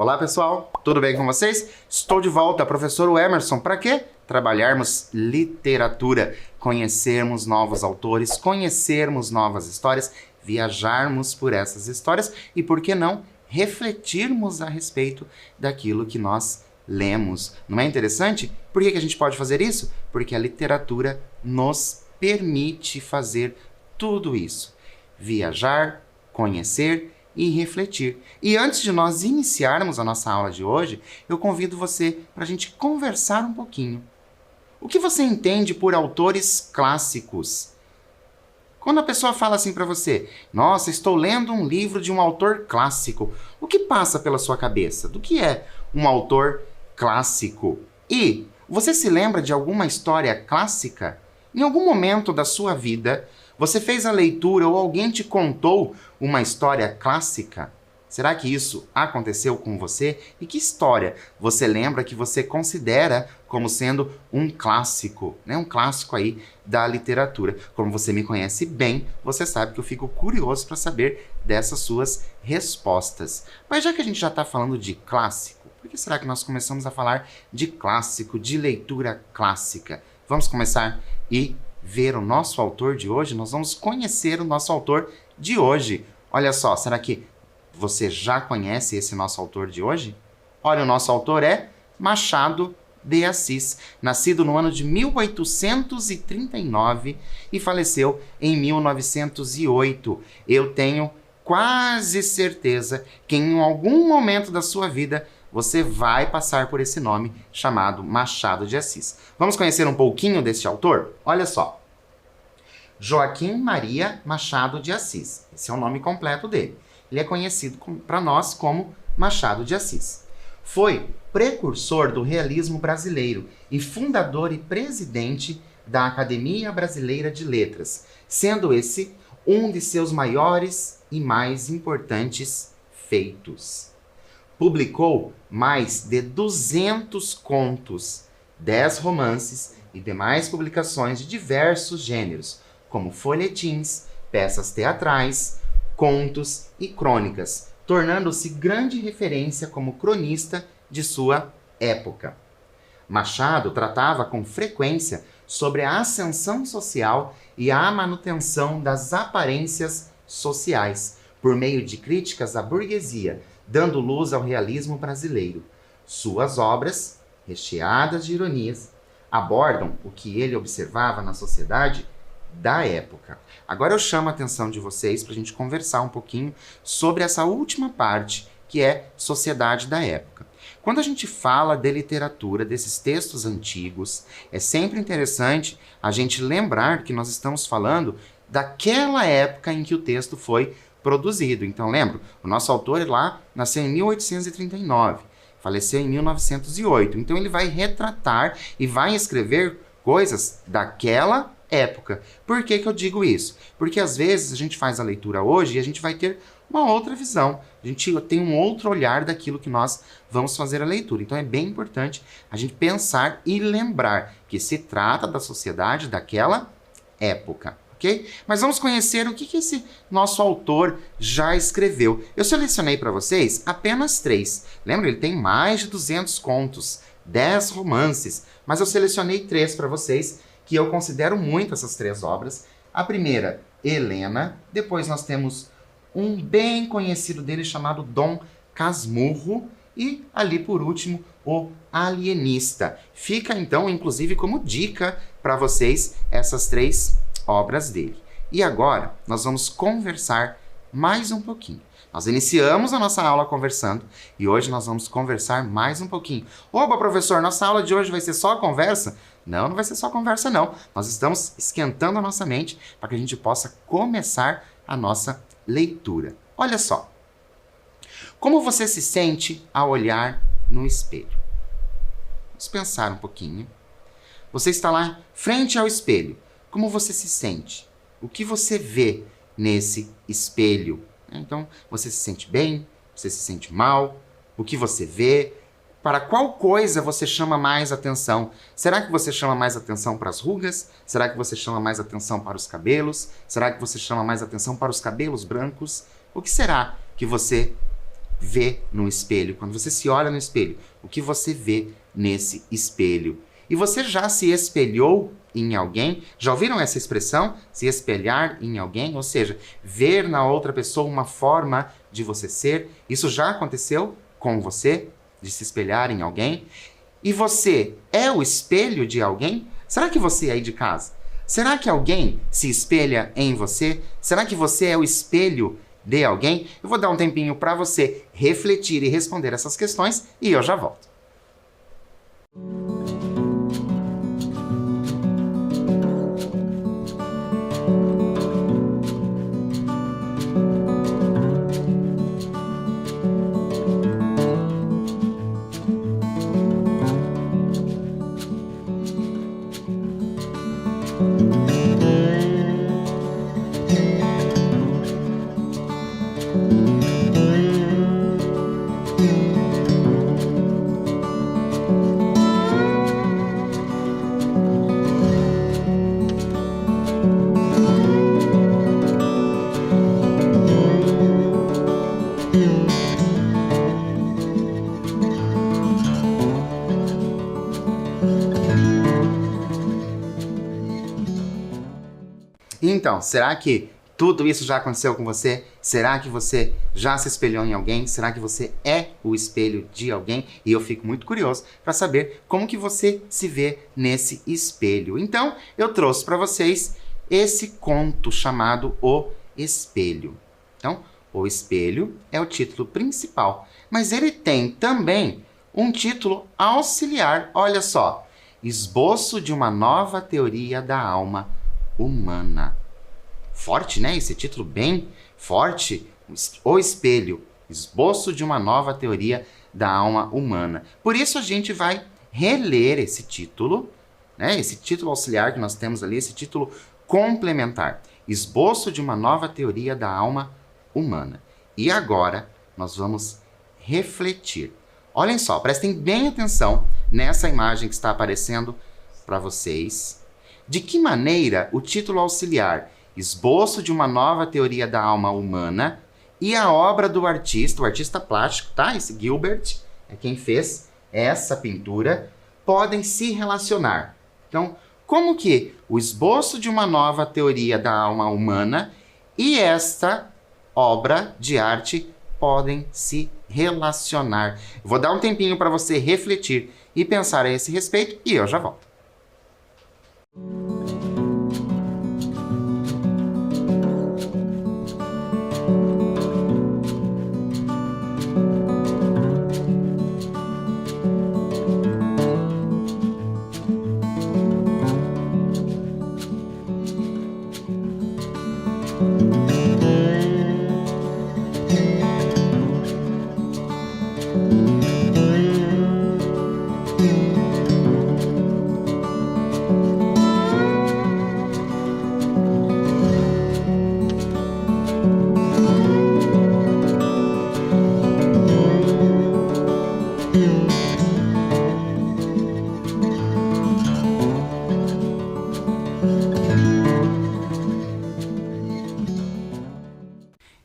Olá pessoal, tudo bem com vocês? Estou de volta, professor Emerson, para quê? Trabalharmos literatura, conhecermos novos autores, conhecermos novas histórias, viajarmos por essas histórias e, por que não, refletirmos a respeito daquilo que nós lemos. Não é interessante? Por que a gente pode fazer isso? Porque a literatura nos permite fazer tudo isso. Viajar, conhecer e refletir. E antes de nós iniciarmos a nossa aula de hoje, eu convido você para a gente conversar um pouquinho. O que você entende por autores clássicos? Quando a pessoa fala assim para você, nossa, estou lendo um livro de um autor clássico, o que passa pela sua cabeça? Do que é um autor clássico? E você se lembra de alguma história clássica? Em algum momento da sua vida, você fez a leitura ou alguém te contou uma história clássica? Será que isso aconteceu com você? E que história você lembra que você considera como sendo um clássico, né? Um clássico aí da literatura. Como você me conhece bem, você sabe que eu fico curioso para saber dessas suas respostas. Mas já que a gente já está falando de clássico, por que será que nós começamos a falar de clássico, de leitura clássica? Vamos começar e ver o nosso autor de hoje? Nós vamos conhecer o nosso autor de hoje. Olha só, será que você já conhece esse nosso autor de hoje? Olha, o nosso autor é Machado de Assis, nascido no ano de 1839 e faleceu em 1908. Eu tenho quase certeza que em algum momento da sua vida você vai passar por esse nome chamado Machado de Assis. Vamos conhecer um pouquinho deste autor? Olha só. Joaquim Maria Machado de Assis. Esse é o nome completo dele. Ele é conhecido para nós como Machado de Assis. Foi precursor do realismo brasileiro e fundador e presidente da Academia Brasileira de Letras, sendo esse um de seus maiores e mais importantes feitos. Publicou mais de 200 contos, 10 romances e demais publicações de diversos gêneros, como folhetins, peças teatrais, contos e crônicas, tornando-se grande referência como cronista de sua época. Machado tratava com frequência sobre a ascensão social e a manutenção das aparências sociais, por meio de críticas à burguesia, dando luz ao realismo brasileiro. Suas obras, recheadas de ironias, abordam o que ele observava na sociedade da época. Agora eu chamo a atenção de vocês para a gente conversar um pouquinho sobre essa última parte, que é sociedade da época. Quando a gente fala de literatura, desses textos antigos, é sempre interessante a gente lembrar que nós estamos falando daquela época em que o texto foi produzido. Então, lembra, o nosso autor lá nasceu em 1839, faleceu em 1908. Então, ele vai retratar e vai escrever coisas daquela época. Por que que eu digo isso? Porque às vezes a gente faz a leitura hoje e a gente vai ter uma outra visão. A gente tem um outro olhar daquilo que nós vamos fazer a leitura. Então é bem importante a gente pensar e lembrar que se trata da sociedade daquela época, ok? Mas vamos conhecer o que esse nosso autor já escreveu. Eu selecionei para vocês apenas 3. Lembra? Ele tem mais de 200 contos, 10 romances, mas eu selecionei 3 para vocês, que eu considero muito essas 3 obras. A primeira, Helena. Depois nós temos um bem conhecido dele chamado Dom Casmurro. E ali por último, o Alienista. Fica então, inclusive, como dica para vocês essas 3 obras dele. E agora nós vamos conversar mais um pouquinho. Nós iniciamos a nossa aula conversando e hoje nós vamos conversar mais um pouquinho. Opa, professor, nossa aula de hoje vai ser só conversa? Não, não vai ser só conversa não. Nós estamos esquentando a nossa mente para que a gente possa começar a nossa leitura. Olha só. Como você se sente ao olhar no espelho? Vamos pensar um pouquinho. Você está lá frente ao espelho. Como você se sente? O que você vê nesse espelho? Então, você se sente bem? Você se sente mal? O que você vê? Para qual coisa você chama mais atenção? Será que você chama mais atenção para as rugas? Será que você chama mais atenção para os cabelos? Será que você chama mais atenção para os cabelos brancos? O que será que você vê no espelho? Quando você se olha no espelho, o que você vê nesse espelho? E você já se espelhou em alguém? Já ouviram essa expressão? Se espelhar em alguém? Ou seja, ver na outra pessoa uma forma de você ser? Isso já aconteceu com você? De se espelhar em alguém? E você é o espelho de alguém? Será que você é aí de casa? Será que alguém se espelha em você? Será que você é o espelho de alguém? Eu vou dar um tempinho para você refletir e responder essas questões e eu já volto. Então, será que tudo isso já aconteceu com você? Será que você já se espelhou em alguém? Será que você é o espelho de alguém? E eu fico muito curioso para saber como que você se vê nesse espelho. Então, eu trouxe para vocês esse conto chamado O Espelho. Então, O Espelho é o título principal, mas ele tem também um título auxiliar. Olha só, Esboço de uma nova teoria da alma humana. Forte, né? Esse título bem forte. O Espelho, esboço de uma nova teoria da alma humana. Por isso a gente vai reler esse título, né? Esse título auxiliar que nós temos ali, esse título complementar. Esboço de uma nova teoria da alma humana. E agora nós vamos refletir. Olhem só, prestem bem atenção nessa imagem que está aparecendo para vocês. De que maneira o título auxiliar, Esboço de uma nova teoria da alma humana, e a obra do artista, o artista plástico, tá? Esse Gilbert é quem fez essa pintura, podem se relacionar. Então, como que o esboço de uma nova teoria da alma humana e esta obra de arte podem se relacionar? Vou dar um tempinho para você refletir e pensar a esse respeito e eu já volto.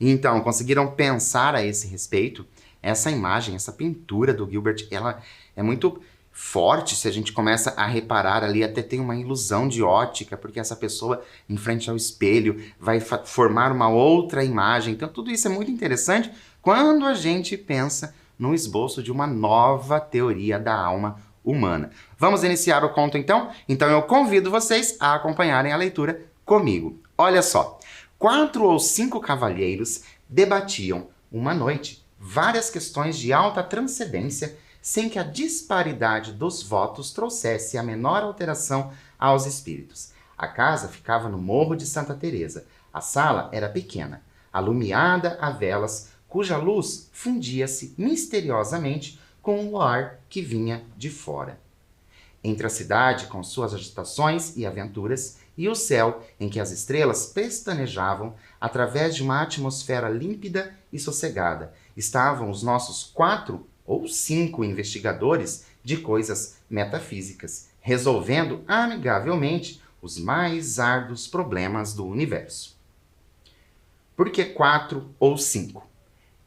Então, conseguiram pensar a esse respeito? Essa imagem, essa pintura do Gilbert, ela é muito forte se a gente começa a reparar ali, até tem uma ilusão de ótica, porque essa pessoa em frente ao espelho vai formar uma outra imagem. Então, tudo isso é muito interessante quando a gente pensa no esboço de uma nova teoria da alma humana. Vamos iniciar o conto, então? Então, eu convido vocês a acompanharem a leitura comigo. Olha só. 4 ou 5 cavalheiros debatiam, uma noite, várias questões de alta transcendência, sem que a disparidade dos votos trouxesse a menor alteração aos espíritos. A casa ficava no Morro de Santa Teresa. A sala era pequena, alumiada a velas, cuja luz fundia-se misteriosamente com o luar que vinha de fora. Entre a cidade, com suas agitações e aventuras, e o céu, em que as estrelas pestanejavam, através de uma atmosfera límpida e sossegada, estavam os nossos 4 ou 5 investigadores de coisas metafísicas, resolvendo amigavelmente os mais árduos problemas do universo. Por que 4 ou 5?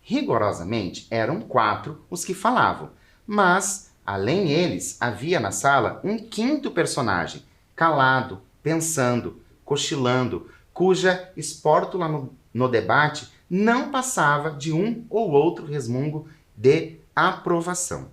Rigorosamente, eram 4 os que falavam, mas, além deles, havia na sala um 5º personagem, calado, pensando, cochilando, cuja espórtula no debate não passava de um ou outro resmungo de aprovação.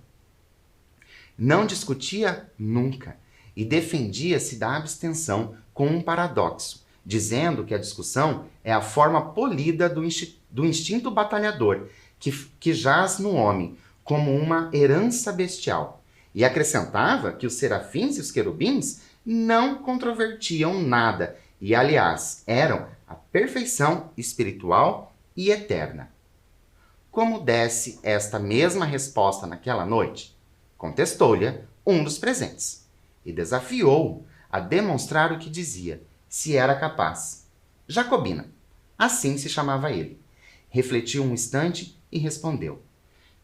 Não discutia nunca e defendia-se da abstenção com um paradoxo, dizendo que a discussão é a forma polida do instinto batalhador que jaz no homem como uma herança bestial. E acrescentava que os serafins e os querubins não controvertiam nada e, aliás, eram a perfeição espiritual e eterna. Como desse esta mesma resposta naquela noite? Contestou-lhe um dos presentes e desafiou-o a demonstrar o que dizia, se era capaz. Jacobina, assim se chamava ele. Refletiu um instante e respondeu: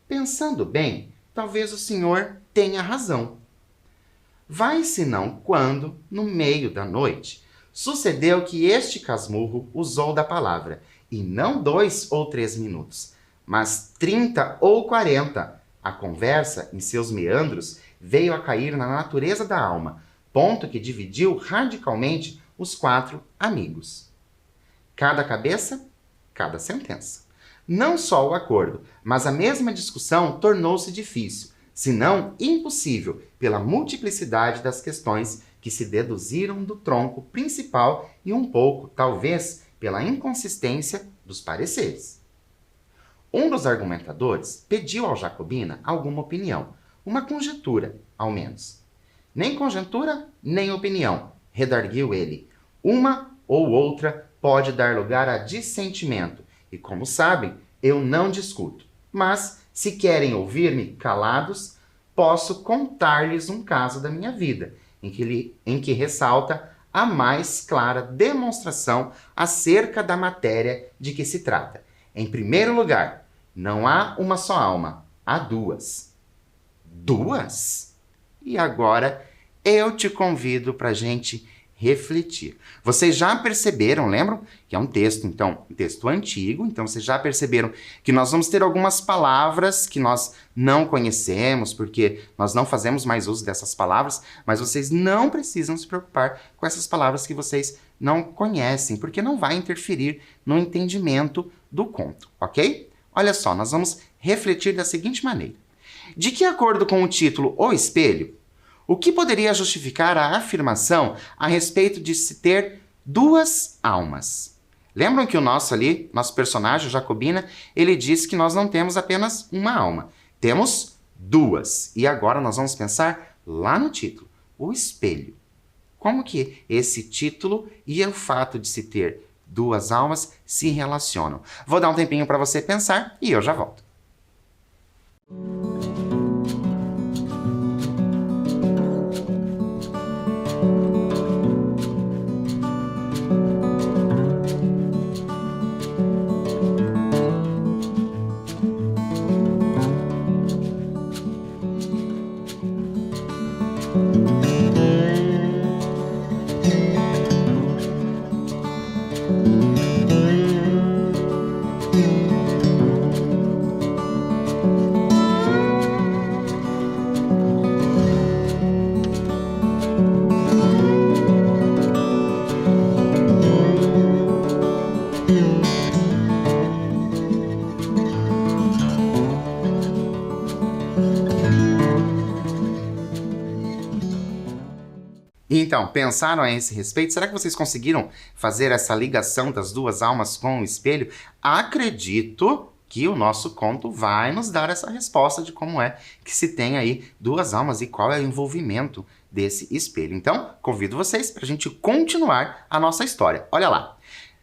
pensando bem, talvez o senhor tenha razão. Vai senão quando, no meio da noite, sucedeu que este casmurro usou da palavra, e não 2 ou 3 minutos, mas 30 ou 40. A conversa, em seus meandros, veio a cair na natureza da alma, ponto que dividiu radicalmente os 4 amigos. Cada cabeça, cada sentença. Não só o acordo, mas a mesma discussão tornou-se difícil, se não impossível, pela multiplicidade das questões que se deduziram do tronco principal e um pouco, talvez, pela inconsistência dos pareceres. Um dos argumentadores pediu ao Jacobina alguma opinião, uma conjectura, ao menos. Nem conjectura, nem opinião, redarguiu ele. Uma ou outra pode dar lugar a dissentimento, e como sabem, eu não discuto. Mas, se querem ouvir-me calados, posso contar-lhes um caso da minha vida, em que ressalta a mais clara demonstração acerca da matéria de que se trata. Em primeiro lugar, não há uma só alma, há 2. 2? E agora eu te convido para a gente refletir. Vocês já perceberam, lembram? Que é um texto, então, um texto antigo, então vocês já perceberam que nós vamos ter algumas palavras que nós não conhecemos, porque nós não fazemos mais uso dessas palavras, mas vocês não precisam se preocupar com essas palavras que vocês não conhecem, porque não vai interferir no entendimento do conto, ok? Olha só, nós vamos refletir da seguinte maneira. De que acordo com o título O Espelho, o que poderia justificar a afirmação a respeito de se ter 2 almas? Lembram que o nosso personagem, Jacobina, ele diz que nós não temos apenas uma alma. Temos 2. E agora nós vamos pensar lá no título, o espelho. Como que esse título e o fato de se ter 2 almas se relacionam? Vou dar um tempinho para você pensar e eu já volto. Então, pensaram a esse respeito? Será que vocês conseguiram fazer essa ligação das 2 almas com o espelho? Acredito que o nosso conto vai nos dar essa resposta de como é que se tem aí 2 almas e qual é o envolvimento desse espelho. Então, convido vocês para a gente continuar a nossa história. Olha lá.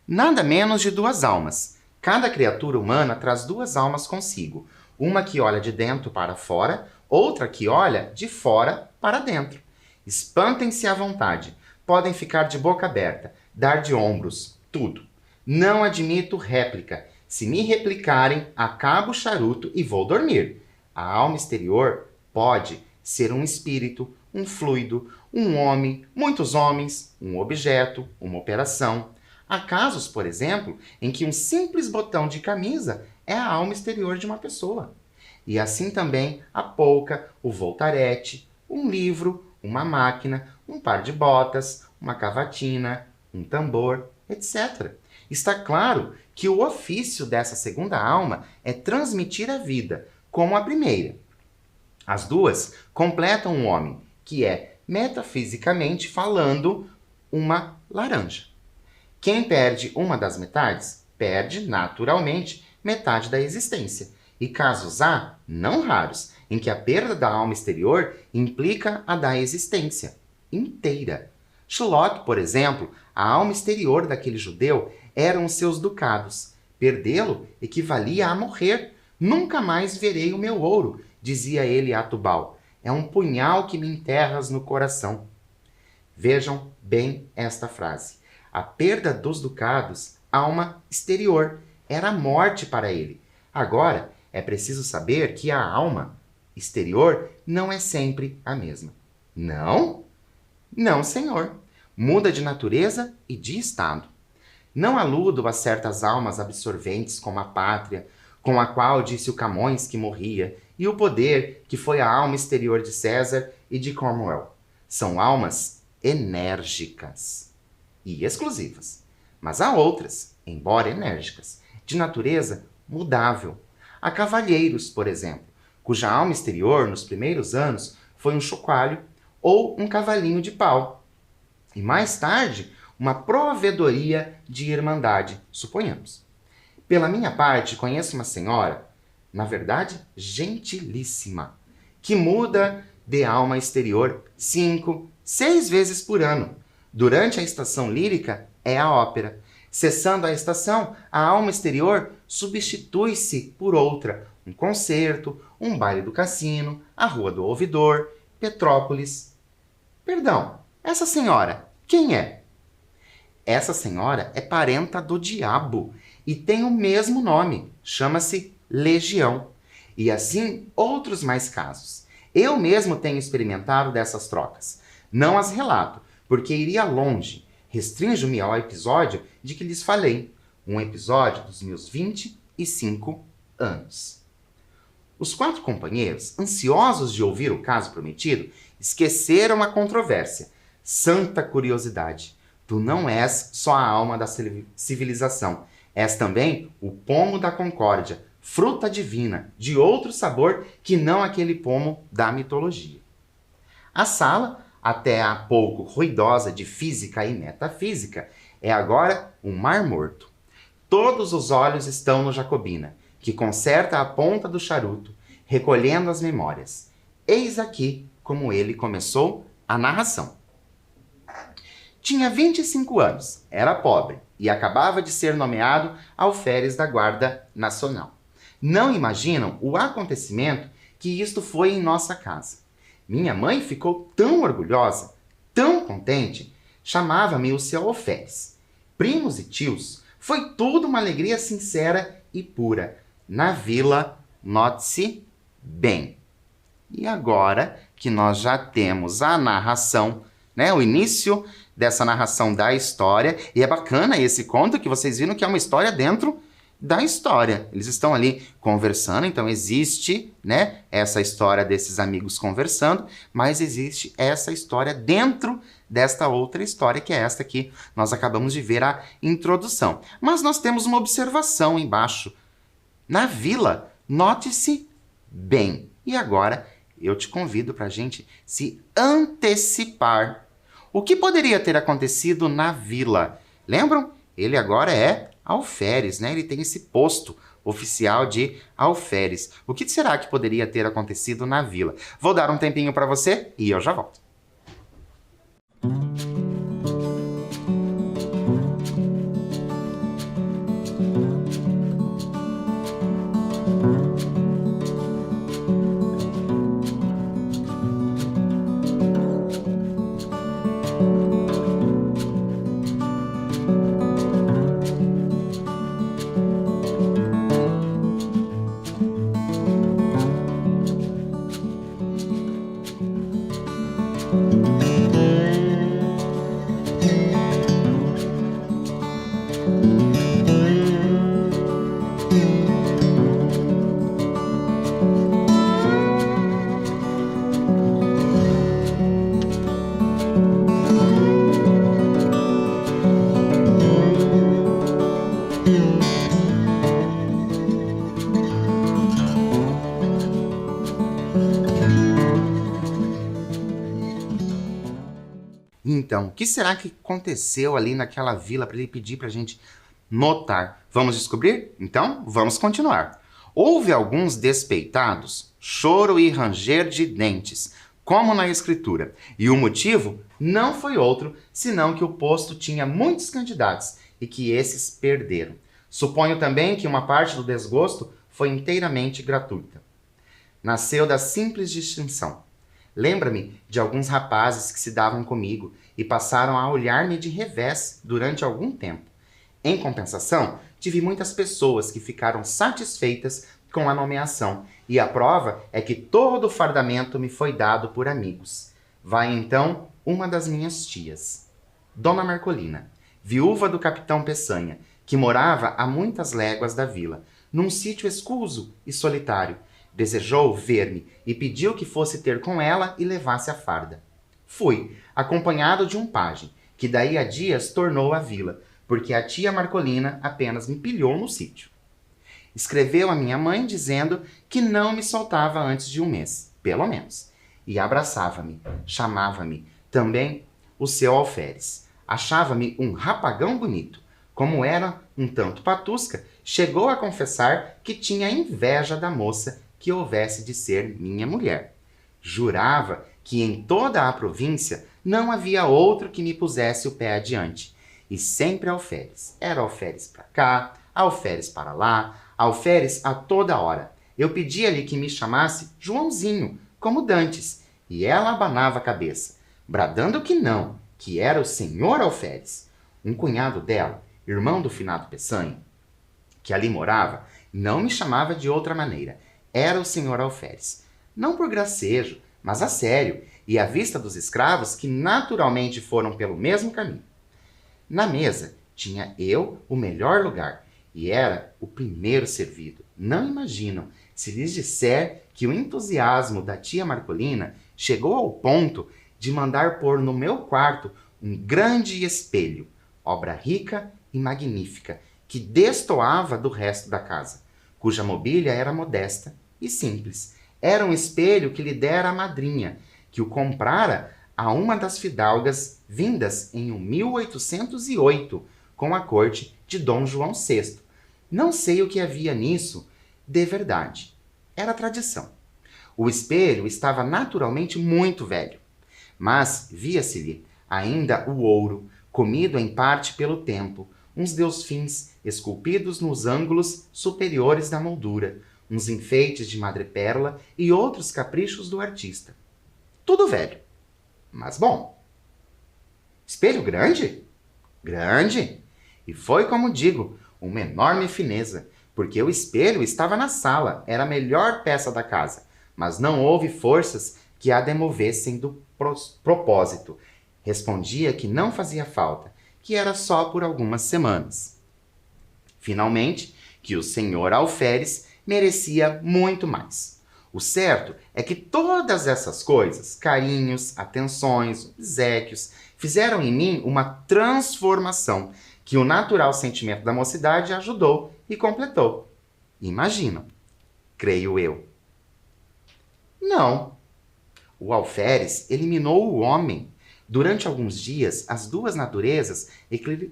Nada menos de 2 almas. Cada criatura humana traz 2 almas consigo. Uma que olha de dentro para fora, outra que olha de fora para dentro. Espantem-se à vontade. Podem ficar de boca aberta, dar de ombros, tudo. Não admito réplica. Se me replicarem, acabo o charuto e vou dormir. A alma exterior pode ser um espírito, um fluido, um homem, muitos homens, um objeto, uma operação. Há casos, por exemplo, em que um simples botão de camisa é a alma exterior de uma pessoa. E assim também a polca, o voltarete, um livro, uma máquina, um par de botas, uma cavatina, um tambor, etc. Está claro que o ofício dessa segunda alma é transmitir a vida, como a primeira. As duas completam o homem, que é, metafisicamente falando, uma laranja. Quem perde uma das metades, perde, naturalmente, metade da existência. E casos há, não raros, em que a perda da alma exterior implica a da existência inteira. Shylock, por exemplo, a alma exterior daquele judeu eram os seus ducados. Perdê-lo equivalia a morrer. Nunca mais verei o meu ouro, dizia ele a Tubal. É um punhal que me enterras no coração. Vejam bem esta frase. A perda dos ducados, alma exterior, era a morte para ele. Agora, é preciso saber que a alma exterior não é sempre a mesma. Não? Não, senhor. Muda de natureza e de estado. Não aludo a certas almas absorventes como a pátria, com a qual disse o Camões que morria, e o poder, que foi a alma exterior de César e de Cromwell. São almas enérgicas e exclusivas. Mas há outras, embora enérgicas, de natureza mudável. Há cavalheiros, por exemplo, cuja alma exterior, nos primeiros anos, foi um chocalho ou um cavalinho de pau. E mais tarde, uma provedoria de irmandade, suponhamos. Pela minha parte, conheço uma senhora, na verdade, gentilíssima, que muda de alma exterior 5, 6 vezes por ano. Durante a estação lírica é a ópera. Cessando a estação, a alma exterior substitui-se por outra. Um concerto, um baile do cassino, a Rua do Ouvidor, Petrópolis. Perdão, essa senhora, quem é? Essa senhora é parenta do diabo e tem o mesmo nome, chama-se Legião. E assim, outros mais casos. Eu mesmo tenho experimentado dessas trocas. Não as relato, porque iria longe. Restrinjo-me ao episódio de que lhes falei, um episódio dos meus 25 anos. Os 4 companheiros, ansiosos de ouvir o caso prometido, esqueceram a controvérsia. Santa curiosidade! Tu não és só a alma da civilização, és também o pomo da concórdia, fruta divina, de outro sabor que não aquele pomo da mitologia. A sala, até há pouco ruidosa de física e metafísica, é agora um mar morto. Todos os olhos estão no Jacobina, que conserta a ponta do charuto, recolhendo as memórias. Eis aqui como ele começou a narração. Tinha 25 anos, era pobre e acabava de ser nomeado alferes da Guarda Nacional. Não imaginam o acontecimento que isto foi em nossa casa. Minha mãe ficou tão orgulhosa, tão contente, chamava-me o seu alferes. Primos e tios, foi tudo uma alegria sincera e pura. Na vila, note-se bem. E agora que nós já temos a narração, né, o início dessa narração da história, e é bacana esse conto que vocês viram que é uma história dentro da história. Eles estão ali conversando, então existe, né, essa história desses amigos conversando, mas existe essa história dentro desta outra história, que é esta que nós acabamos de ver a introdução. Mas nós temos uma observação embaixo. Na vila, note-se bem. E agora eu te convido para a gente se antecipar. O que poderia ter acontecido na vila? Lembram? Ele agora é alferes, né? Ele tem esse posto oficial de alferes. O que será que poderia ter acontecido na vila? Vou dar um tempinho para você e eu já volto. então, o que será que aconteceu ali naquela vila para ele pedir para a gente notar? Vamos descobrir? Então, vamos continuar. Houve alguns despeitados, choro e ranger de dentes, como na escritura. E o motivo não foi outro, senão que o posto tinha muitos candidatos e que esses perderam. Suponho também que uma parte do desgosto foi inteiramente gratuita. Nasceu da simples distinção. Lembra-me de alguns rapazes que se davam comigo e passaram a olhar-me de revés durante algum tempo. Em compensação, tive muitas pessoas que ficaram satisfeitas com a nomeação, e a prova é que todo o fardamento me foi dado por amigos. Vai então uma das minhas tias, Dona Marcolina, viúva do capitão Peçanha, que morava a muitas léguas da vila, num sítio escuso e solitário. Desejou ver-me e pediu que fosse ter com ela e levasse a farda. Fui, acompanhado de um pajem, que daí a dias tornou à vila, porque a tia Marcolina apenas me pilhou no sítio. Escreveu a minha mãe dizendo que não me soltava antes de um mês, pelo menos, e abraçava-me, chamava-me também o seu alferes. Achava-me um rapagão bonito. Como era um tanto patusca, chegou a confessar que tinha inveja da moça que houvesse de ser minha mulher. Jurava que em toda a província não havia outro que me pusesse o pé adiante. E sempre alferes. Era alferes para cá, alferes para lá, alferes a toda hora. Eu pedia-lhe que me chamasse Joãozinho, como dantes, e ela abanava a cabeça, bradando que não, que era o senhor alferes. Um cunhado dela, irmão do finado Peçanha, que ali morava, não me chamava de outra maneira. Era o senhor alferes. Não por gracejo, mas a sério, e à vista dos escravos que naturalmente foram pelo mesmo caminho. Na mesa tinha eu o melhor lugar, e era o primeiro servido. Não imaginam se lhes disser que o entusiasmo da tia Marcolina chegou ao ponto de mandar pôr no meu quarto um grande espelho, obra rica e magnífica, que destoava do resto da casa, cuja mobília era modesta e simples. Era um espelho que lhe dera a madrinha, que o comprara a uma das fidalgas vindas em 1808, com a corte de Dom João VI. Não sei o que havia nisso de verdade. Era tradição. O espelho estava naturalmente muito velho, mas via-se-lhe ainda o ouro, comido em parte pelo tempo, uns delfins esculpidos nos ângulos superiores da moldura, uns enfeites de madrepérola e outros caprichos do artista. Tudo velho, mas bom. Espelho grande? Grande. E foi como digo, uma enorme fineza, porque o espelho estava na sala, era a melhor peça da casa, mas não houve forças que a demovessem do propósito. Respondia que não fazia falta, que era só por algumas semanas. Finalmente, que o senhor alferes merecia muito mais. O certo é que todas essas coisas, carinhos, atenções, obséquios, fizeram em mim uma transformação que o natural sentimento da mocidade ajudou e completou. Imaginam, creio eu. Não. O alferes eliminou o homem. Durante alguns dias, as duas naturezas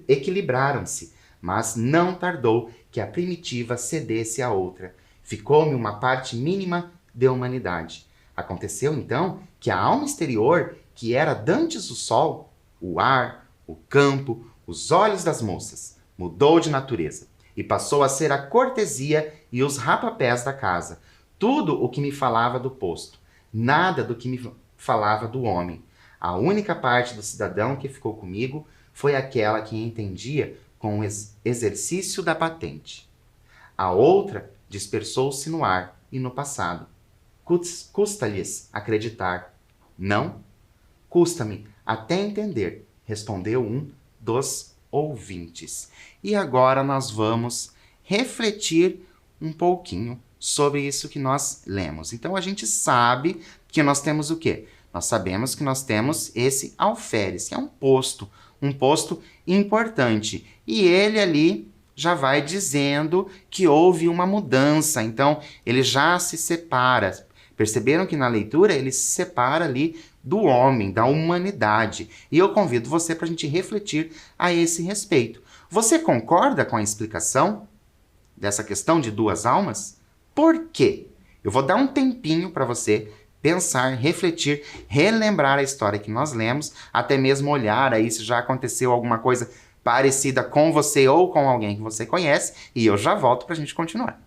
equilibraram-se, mas não tardou que a primitiva cedesse à outra. Ficou-me uma parte mínima de humanidade. Aconteceu, então, que a alma exterior, que era dantes o sol, o ar, o campo, os olhos das moças, mudou de natureza e passou a ser a cortesia e os rapapés da casa. Tudo o que me falava do posto, nada do que me falava do homem. A única parte do cidadão que ficou comigo foi aquela que entendia com o exercício da patente. A outra dispersou-se no ar e no passado. Custa-lhes acreditar. Não? Custa-me até entender, respondeu um dos ouvintes. E agora nós vamos refletir um pouquinho sobre isso que nós lemos. Então a gente sabe que nós temos o quê? Nós sabemos que nós temos esse alferes, que é um posto importante. E ele ali já vai dizendo que houve uma mudança. Então ele já se separa. Perceberam que na leitura ele se separa ali do homem, da humanidade. E eu convido você para a gente refletir a esse respeito. Você concorda com a explicação dessa questão de duas almas? Por quê? Eu vou dar um tempinho para você pensar, refletir, relembrar a história que nós lemos, até mesmo olhar aí se já aconteceu alguma coisa parecida com você ou com alguém que você conhece, e eu já volto para a gente continuar.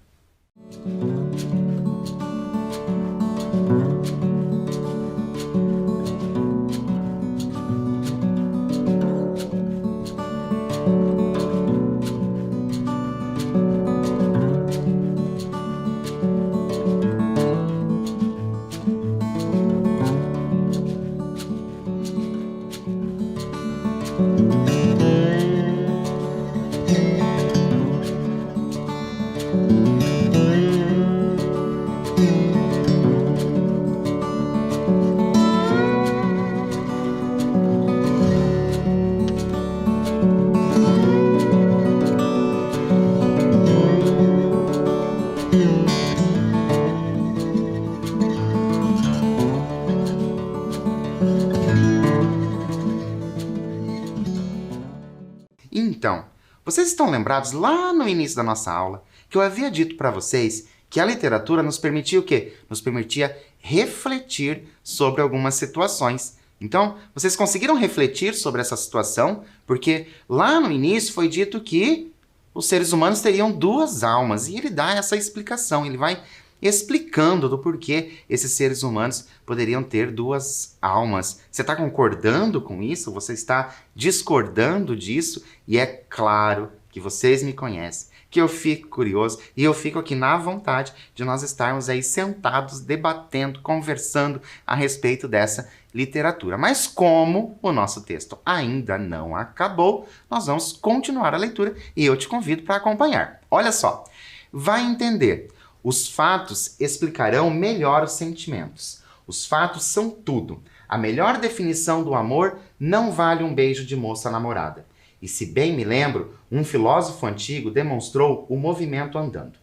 Então, vocês estão lembrados lá no início da nossa aula que eu havia dito para vocês que a literatura nos permitia o quê? Nos permitia refletir sobre algumas situações. Então, vocês conseguiram refletir sobre essa situação? Porque lá no início foi dito que os seres humanos teriam duas almas. E ele dá essa explicação, ele vai explicando do porquê esses seres humanos poderiam ter duas almas. Você está concordando com isso? Você está discordando disso? E é claro que vocês me conhecem, que eu fico curioso e eu fico aqui na vontade de nós estarmos aí sentados, debatendo, conversando a respeito dessa literatura. Mas como o nosso texto ainda não acabou, nós vamos continuar a leitura e eu te convido para acompanhar. Olha só, vai entender. Os fatos explicarão melhor os sentimentos. Os fatos são tudo. A melhor definição do amor não vale um beijo de moça namorada. E se bem me lembro, um filósofo antigo demonstrou o movimento andando.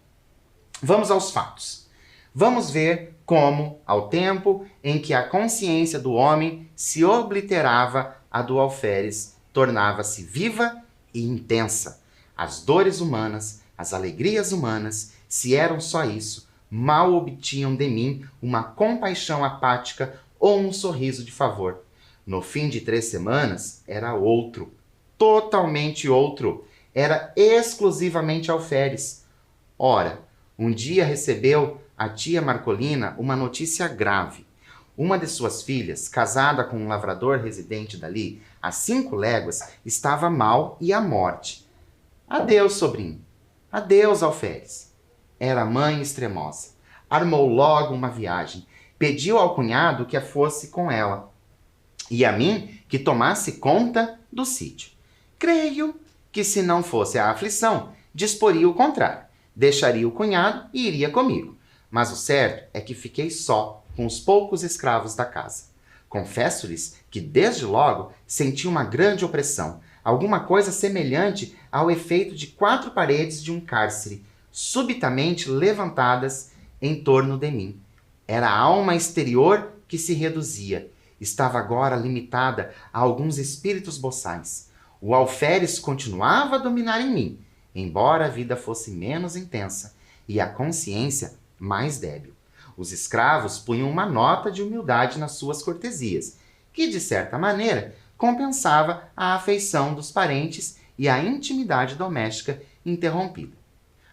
Vamos aos fatos. Vamos ver como, ao tempo em que a consciência do homem se obliterava, a do alferes tornava-se viva e intensa. As dores humanas, as alegrias humanas, se eram só isso, mal obtinham de mim uma compaixão apática ou um sorriso de favor. No fim de 3 semanas, era outro, totalmente outro. Era exclusivamente alferes. Ora, um dia recebeu a tia Marcolina uma notícia grave. Uma de suas filhas, casada com um lavrador residente dali, a 5 léguas, estava mal e à morte. Adeus, sobrinho. Adeus, alferes. Era mãe extremosa. Armou logo uma viagem. Pediu ao cunhado que a fosse com ela. E a mim que tomasse conta do sítio. Creio que se não fosse a aflição, disporia o contrário. Deixaria o cunhado e iria comigo. Mas o certo é que fiquei só com os poucos escravos da casa. Confesso-lhes que desde logo senti uma grande opressão, alguma coisa semelhante ao efeito de 4 paredes de um cárcere, subitamente levantadas em torno de mim. Era a alma exterior que se reduzia. Estava agora limitada a alguns espíritos boçais. O alferes continuava a dominar em mim, embora a vida fosse menos intensa e a consciência mais débil. Os escravos punham uma nota de humildade nas suas cortesias, que, de certa maneira, compensava a afeição dos parentes e a intimidade doméstica interrompida.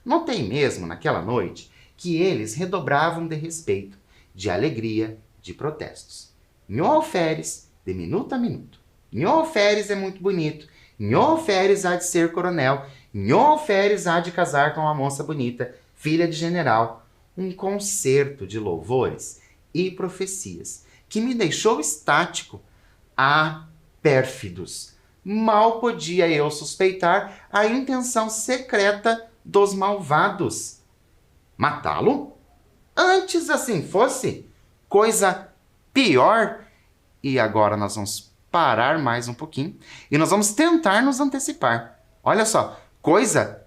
Notei mesmo, naquela noite, que eles redobravam de respeito, de alegria, de protestos. Nhô alferes, de minuto a minuto. Nhô alferes é muito bonito. Nhô alferes há de ser coronel. Nhô alferes há de casar com uma moça bonita, filha de general. Um concerto de louvores e profecias que me deixou estático. Ah, pérfidos! Mal podia eu suspeitar a intenção secreta dos malvados. Matá-lo? Antes assim fosse, coisa pior. E agora nós vamos parar mais um pouquinho e nós vamos tentar nos antecipar. Olha só, coisa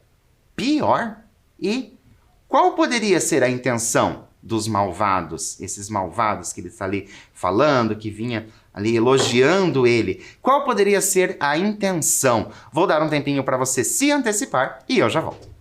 pior. E qual poderia ser a intenção dos malvados, esses malvados que ele está ali falando, que vinha ali elogiando ele. Qual poderia ser a intenção? Vou dar um tempinho para você se antecipar e eu já volto.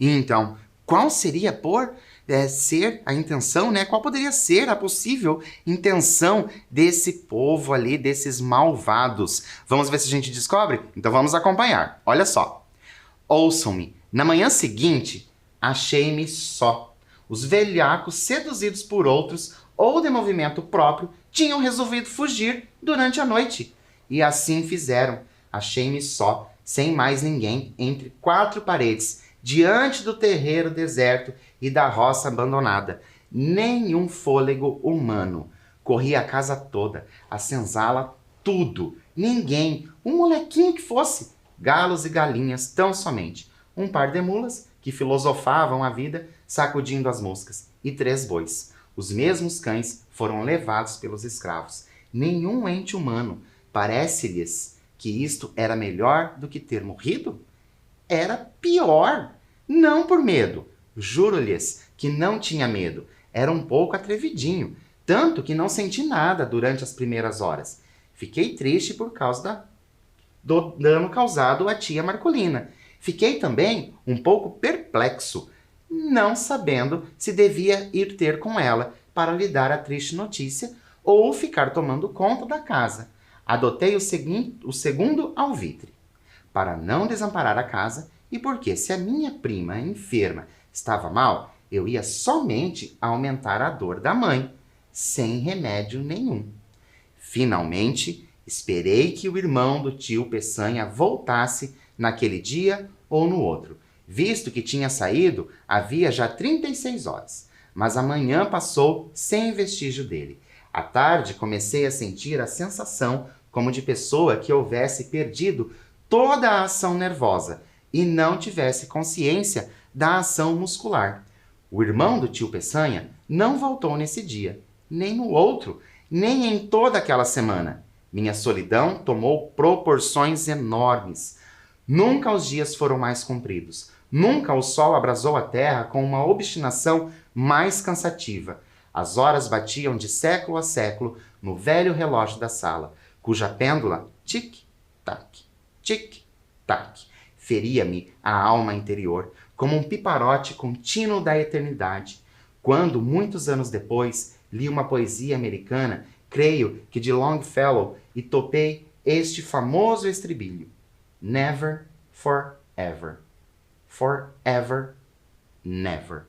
Então, qual seria ser a intenção, né? Qual poderia ser a possível intenção desse povo ali, desses malvados? Vamos ver se a gente descobre? Então vamos acompanhar. Olha só. Ouçam-me. Na manhã seguinte, achei-me só. Os velhacos, seduzidos por outros ou de movimento próprio, tinham resolvido fugir durante a noite. E assim fizeram. Achei-me só, sem mais ninguém, entre quatro paredes, diante do terreiro deserto e da roça abandonada. Nenhum fôlego humano. Corri a casa toda, a senzala, tudo. Ninguém, um molequinho que fosse. Galos e galinhas, tão somente. Um par de mulas, que filosofavam a vida, sacudindo as moscas. E 3 bois. Os mesmos cães foram levados pelos escravos. Nenhum ente humano. Parece-lhes que isto era melhor do que ter morrido? Era pior. Não por medo. Juro-lhes que não tinha medo. Era um pouco atrevidinho. Tanto que não senti nada durante as primeiras horas. Fiquei triste por causa do dano causado à tia Marcolina. Fiquei também um pouco perplexo, não sabendo se devia ir ter com ela para lhe dar a triste notícia ou ficar tomando conta da casa. Adotei o segundo alvitre, para não desamparar a casa e porque, se a minha prima enferma estava mal, eu ia somente aumentar a dor da mãe, sem remédio nenhum. Finalmente, esperei que o irmão do tio Peçanha voltasse naquele dia ou no outro, visto que tinha saído havia já 36 horas. Mas a manhã passou sem vestígio dele. À tarde, comecei a sentir a sensação como de pessoa que houvesse perdido toda a ação nervosa e não tivesse consciência da ação muscular. O irmão do tio Peçanha não voltou nesse dia, nem no outro, nem em toda aquela semana. Minha solidão tomou proporções enormes. Nunca os dias foram mais compridos. Nunca o sol abrasou a terra com uma obstinação mais cansativa. As horas batiam de século a século no velho relógio da sala, cuja pêndula, tic-tac, tic-tac, feria-me a alma interior, como um piparote contínuo da eternidade. Quando, muitos anos depois, li uma poesia americana, creio que de Longfellow, e topei este famoso estribilho: Never, forever. Forever, never.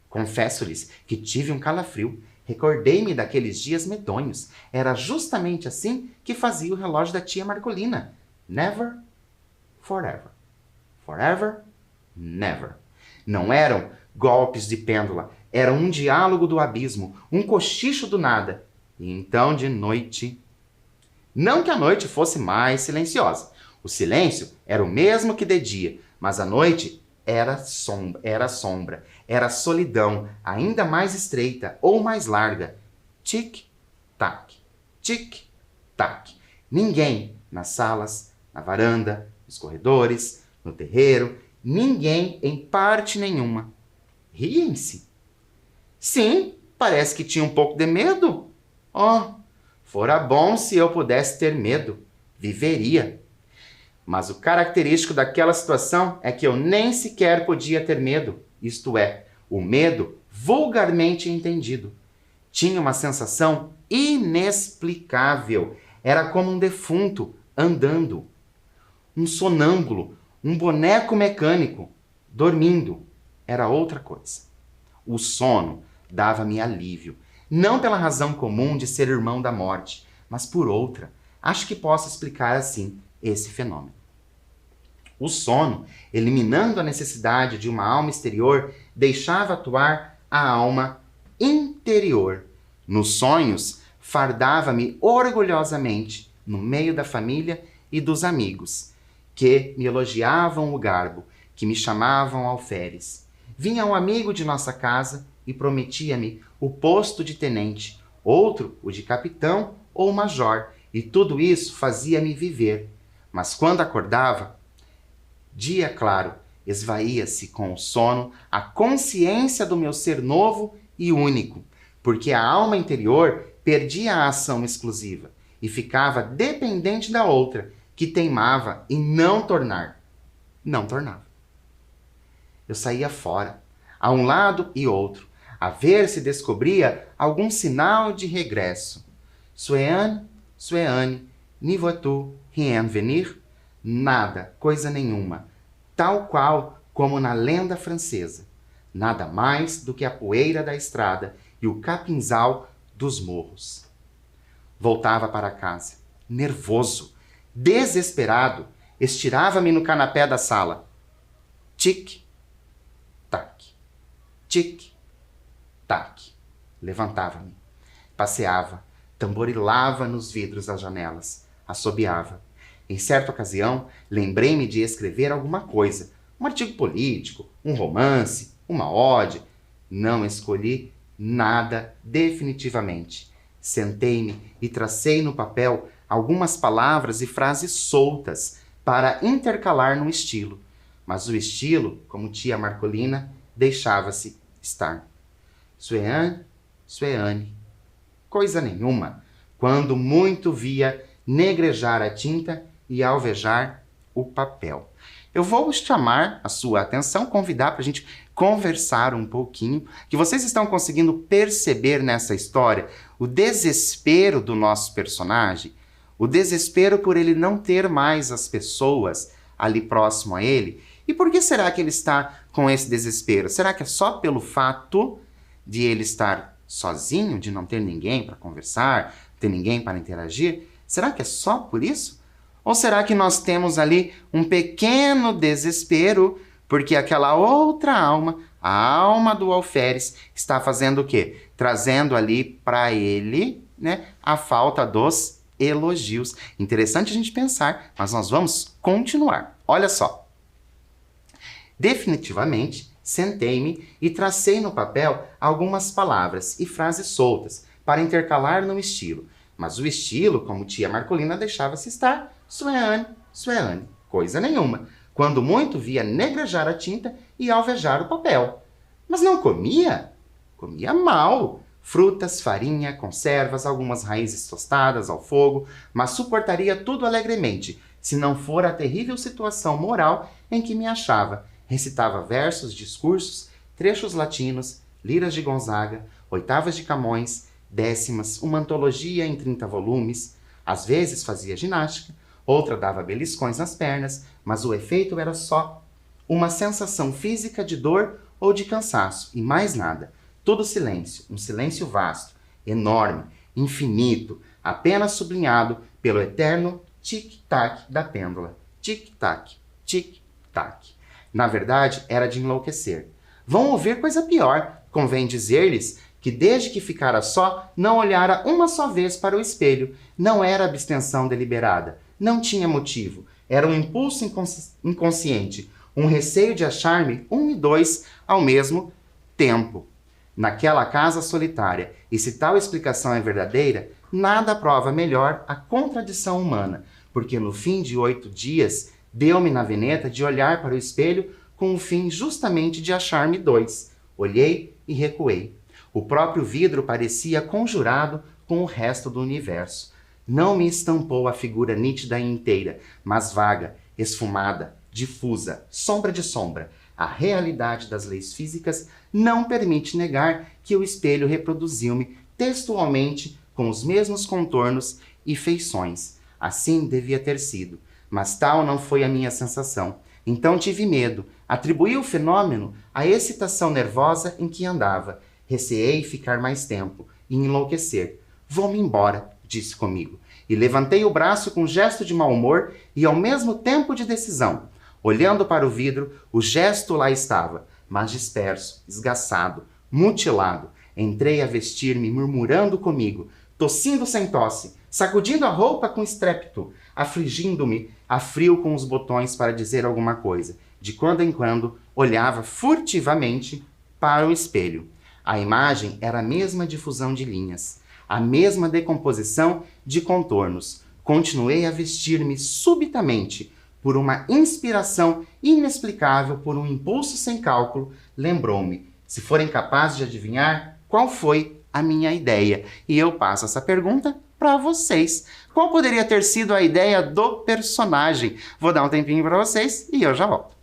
Confesso-lhes que tive um calafrio. Recordei-me daqueles dias medonhos. Era justamente assim que fazia o relógio da tia Marcolina. Never, forever. Forever, never. Não eram golpes de pêndula. Era um diálogo do abismo, um cochicho do nada. E então, de noite... Não que a noite fosse mais silenciosa. O silêncio era o mesmo que de dia, mas a noite era sombra, era solidão, ainda mais estreita ou mais larga. Tic-tac, tic-tac. Ninguém nas salas, na varanda, nos corredores, no terreiro, ninguém em parte nenhuma. Riem-se. Sim, parece que tinha um pouco de medo. Oh, fora bom se eu pudesse ter medo. Viveria. Mas o característico daquela situação é que eu nem sequer podia ter medo. Isto é, o medo vulgarmente entendido. Tinha uma sensação inexplicável. Era como um defunto andando, um sonâmbulo, um boneco mecânico, dormindo. Era outra coisa. O sono dava-me alívio, não pela razão comum de ser irmão da morte, mas por outra. Acho que posso explicar assim esse fenômeno. O sono, eliminando a necessidade de uma alma exterior, deixava atuar a alma interior. Nos sonhos, fardava-me orgulhosamente no meio da família e dos amigos, que me elogiavam o garbo, que me chamavam alferes. Vinha um amigo de nossa casa e prometia-me o posto de tenente, outro o de capitão ou major, e tudo isso fazia-me viver. Mas quando acordava, dia claro, esvaía-se com o sono a consciência do meu ser novo e único, porque a alma interior perdia a ação exclusiva e ficava dependente da outra, que teimava em não tornar. Não tornava. Eu saía fora, a um lado e outro, a ver se descobria algum sinal de regresso. Sueane, n'y vois-tu rien venir? Nada, coisa nenhuma, tal qual como na lenda francesa. Nada mais do que a poeira da estrada e o capinzal dos morros. Voltava para casa, nervoso, desesperado, estirava-me no canapé da sala. Tic, tac, tic, tac. Levantava-me, passeava, tamborilava nos vidros das janelas, assobiava. Em certa ocasião, lembrei-me de escrever alguma coisa, um artigo político, um romance, uma ode. Não escolhi nada definitivamente. Sentei-me e tracei no papel algumas palavras e frases soltas para intercalar no estilo. Mas o estilo, como tia Marcolina, deixava-se estar. Sueane, coisa nenhuma, quando muito via negrejar a tinta e alvejar o papel. Eu vou chamar a sua atenção, convidar para a gente conversar um pouquinho, que vocês estão conseguindo perceber nessa história o desespero do nosso personagem, o desespero por ele não ter mais as pessoas ali próximo a ele. E por que será que ele está com esse desespero? Será que é só pelo fato de ele estar sozinho, de não ter ninguém para conversar, ter ninguém para interagir? Será que é só por isso? Ou será que nós temos ali um pequeno desespero porque aquela outra alma, a alma do alferes, está fazendo o quê? Trazendo ali para ele, né, a falta dos elogios. Interessante a gente pensar, mas nós vamos continuar. Olha só. Definitivamente, sentei-me e tracei no papel algumas palavras e frases soltas para intercalar no estilo. Mas o estilo, como tia Marcolina, deixava-se estar. Sueane, coisa nenhuma. Quando muito via negrejar a tinta e alvejar o papel. Mas não comia? Comia mal. Frutas, farinha, conservas, algumas raízes tostadas ao fogo, mas suportaria tudo alegremente, se não for a terrível situação moral em que me achava. Recitava versos, discursos, trechos latinos, liras de Gonzaga, oitavas de Camões, décimas, uma antologia em 30 volumes. Às vezes fazia ginástica, outra dava beliscões nas pernas, mas o efeito era só uma sensação física de dor ou de cansaço, e mais nada. Tudo silêncio, um silêncio vasto, enorme, infinito, apenas sublinhado pelo eterno tic-tac da pêndula. Tic-tac, tic-tac. Na verdade, era de enlouquecer. Vão ouvir coisa pior. Convém dizer-lhes que desde que ficara só, não olhara uma só vez para o espelho. Não era abstenção deliberada. Não tinha motivo. Era um impulso inconsciente. Um receio de achar-me 1 e 2 ao mesmo tempo. Naquela casa solitária. E se tal explicação é verdadeira, nada prova melhor a contradição humana. Porque no fim de 8 dias, deu-me na veneta de olhar para o espelho com o fim justamente de achar-me 2. Olhei e recuei. O próprio vidro parecia conjurado com o resto do universo. Não me estampou a figura nítida e inteira, mas vaga, esfumada, difusa, sombra de sombra. A realidade das leis físicas não permite negar que o espelho reproduziu-me textualmente com os mesmos contornos e feições. Assim devia ter sido, mas tal não foi a minha sensação. Então tive medo, atribuí o fenômeno à excitação nervosa em que andava. Receei ficar mais tempo e enlouquecer. Vou-me embora, disse comigo, e levantei o braço com um gesto de mau humor e ao mesmo tempo de decisão. Olhando para o vidro, o gesto lá estava, mas disperso, esgaçado, mutilado. Entrei a vestir-me murmurando comigo, tossindo sem tosse, sacudindo a roupa com estrépito, afligindo-me a frio com os botões para dizer alguma coisa. De quando em quando, olhava furtivamente para o espelho. A imagem era a mesma difusão de linhas, a mesma decomposição de contornos. Continuei a vestir-me subitamente, por uma inspiração inexplicável, por um impulso sem cálculo, lembrou-me, se forem capazes de adivinhar, qual foi a minha ideia. E eu passo essa pergunta para vocês. Qual poderia ter sido a ideia do personagem? Vou dar um tempinho para vocês e eu já volto.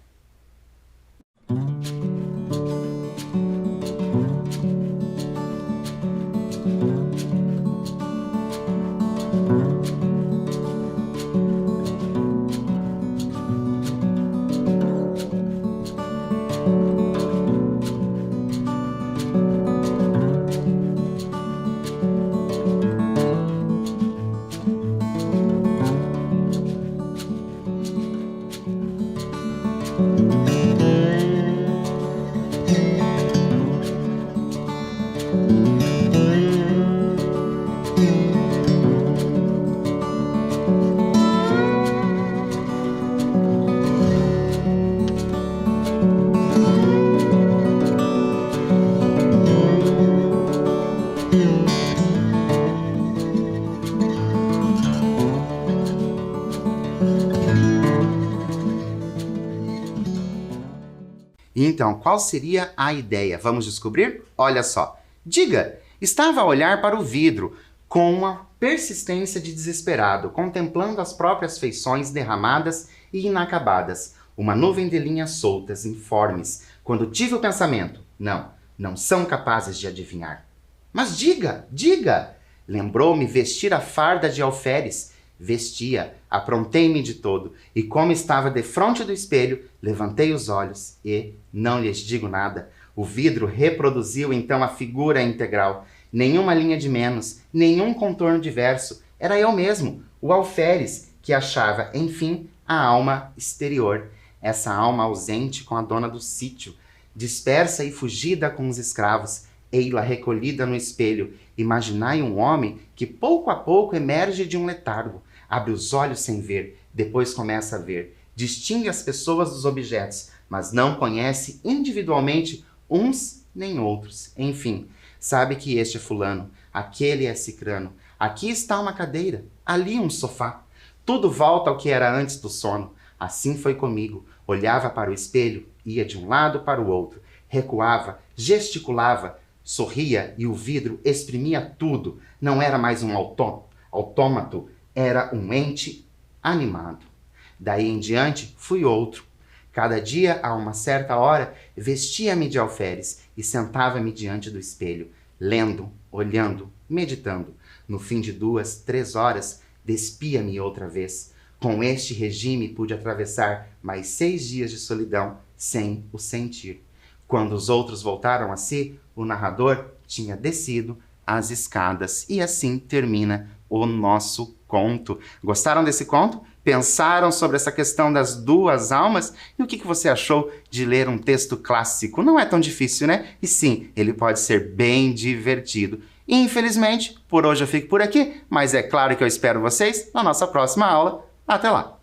Então, qual seria a ideia? Vamos descobrir? Olha só. Diga, estava a olhar para o vidro com uma persistência de desesperado, contemplando as próprias feições derramadas e inacabadas. Uma nuvem de linhas soltas, informes, quando tive o pensamento, não são capazes de adivinhar. Mas diga! Lembrou-me vestir a farda de alferes. Vestia, aprontei-me de todo, e como estava defronte do espelho, levantei os olhos e, não lhes digo nada, o vidro reproduziu então a figura integral. Nenhuma linha de menos, nenhum contorno diverso. Era eu mesmo, o alferes, que achava, enfim, a alma exterior. Essa alma ausente com a dona do sítio, dispersa e fugida com os escravos, ei-la recolhida no espelho. Imaginai um homem que pouco a pouco emerge de um letargo, abre os olhos sem ver, depois começa a ver, distingue as pessoas dos objetos, mas não conhece individualmente uns nem outros. Enfim, sabe que este é fulano, aquele é cicrano, aqui está uma cadeira, ali um sofá. Tudo volta ao que era antes do sono. Assim foi comigo. Olhava para o espelho, ia de um lado para o outro, recuava, gesticulava, sorria e o vidro exprimia tudo. Não era mais um autômato, era um ente animado. Daí em diante, fui outro. Cada dia, a uma certa hora, vestia-me de alferes e sentava-me diante do espelho, lendo, olhando, meditando. No fim de 2, 3 horas, despia-me outra vez. Com este regime, pude atravessar mais 6 dias de solidão sem o sentir. Quando os outros voltaram a si, o narrador tinha descido as escadas. E assim termina o nosso conto. Gostaram desse conto? Pensaram sobre essa questão das duas almas? E o que você achou de ler um texto clássico? Não é tão difícil, né? E sim, ele pode ser bem divertido. Infelizmente, por hoje eu fico por aqui, mas é claro que eu espero vocês na nossa próxima aula. Até lá!